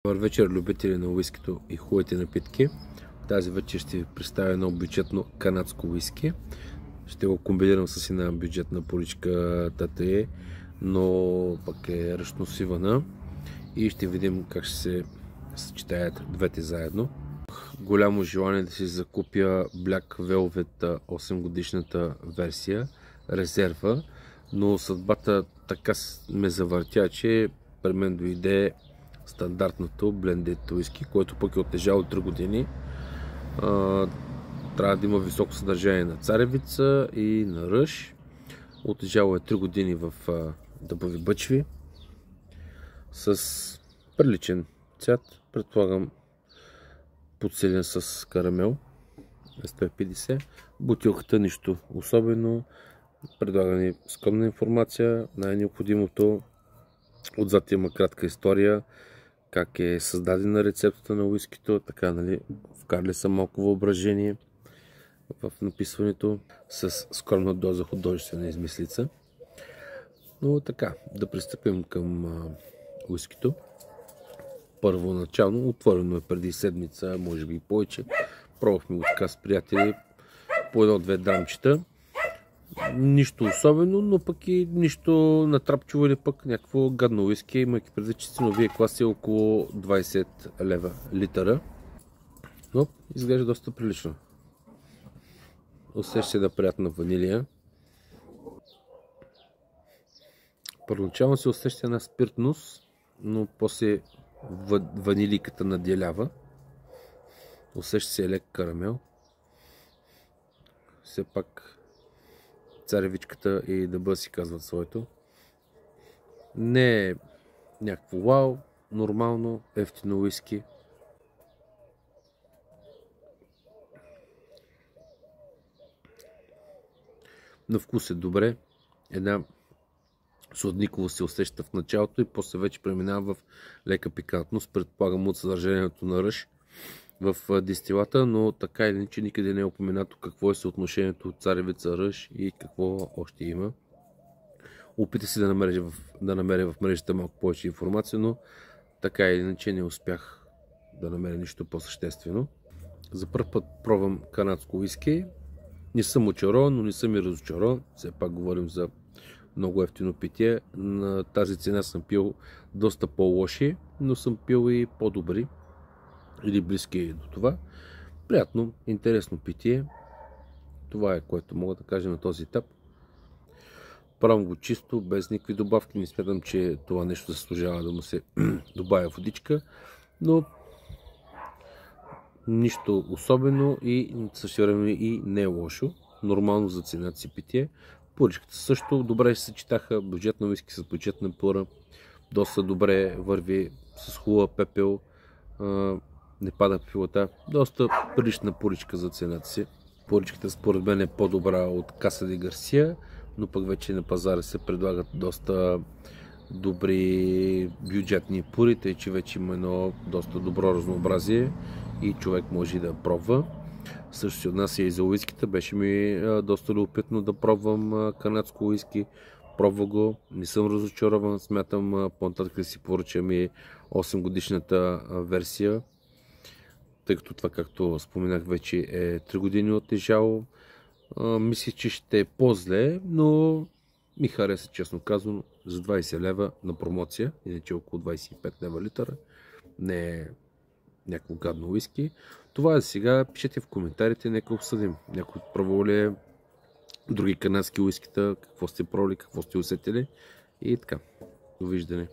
Добър вечер, любители на уискито и хубавите напитки. Тази вечер ще ви представя едно бюджетно канадско уиски. Ще го комбинирам с една бюджетна поричка ТТЕ, но пък е ръчно свивана. И ще видим как ще се съчетаят двете заедно. Голямо желание да си закупя Black Velvet 8 годишната версия, резерва, но съдбата така ме завъртя, че при мен дойде стандартното блендед уиски, което пък е отлежало 3 години. Трябва да има високо съдържание на царевица и на ръж. Отлежало е 3 години в дъбови бъчви с приличен цвят, предполагам подсилен с карамел, 150. Бутилката нищо особено, предлага ни скромна информация, най-необходимото. Отзад има кратка история, как е създадена рецептата на уискито, така, нали, вкарали са малко въображение в написването с скромна доза художествена измислица. Но така, да пристъпим към уискито. Първоначално, отворено е преди седмица, може би и повече. Пробвахме го така с приятели по едно-две драмчета. Нищо особено, но пък и нищо натрапчиво или пък някакво гадно уиски, имайки преди, че ценовия клас е около 20 лева литъра. Но изглежда доста прилично. Усеща се да приятна ванилия. Първоначално се усеща една спиртност, но после ваниликата надялява. Усеща се лек карамел. Все пак царевичката и дъба си казват своето. Не е някакво вау, нормално, ефтино уиски. На вкус е добре. Една сладниково се усеща в началото и после вече преминава в лека пикантност. Предполагам от съдържанието на ръж в дестилата, но така или иначе никъде не е упоменато какво е съотношението от царевица, ръж и какво още има. Опита се да намеря в мрежата малко повече информация, но така или иначе не успях да намеря нищо по-съществено. За първ път пробвам канадско уиски. Не съм очарован, но не съм и разочарован. Все пак говорим за много ефтино питие. На тази цена съм пил доста по-лоши, но съм пил и по-добри или близки до това. Приятно, интересно питие. Това е, което мога да кажа на този етап. Правам го чисто, без никакви добавки. Не смятам, че това нещо заслужава да му се добавя водичка, но нищо особено и същевременно и не е лошо. Нормално за цената си питие. Поръчката също добре се съчетаха. Бюджетна уиски с бюджетна пура. Доста добре върви с хубава пепел. Не пада пилата. Доста прилична поръчка за цената си. Поръчката според мен е по-добра от Casa de Garcia, но пък вече на пазара се предлагат доста добри бюджетни пури, тъй че вече има едно доста добро разнообразие и човек може да пробва. Също се отнася и за уиските. Беше ми доста любопитно да пробвам канадско уиски. Пробва го, не съм разочарован. Смятам по-нататък да си поръчам и 8 годишната версия, тъй като това, както споменах, вече е 3 години отлежало. Мисля, че ще е по-зле, но ми хареса, честно казано, за 20 лева на промоция, иначе около 25 лева литъра. Не е някакво гадно уиски. Това е сега. Пишете в коментарите, нека обсъдим. Някой пробвал ли е други канадски уискита, какво сте пробвали, какво сте усетили и така. Довиждане.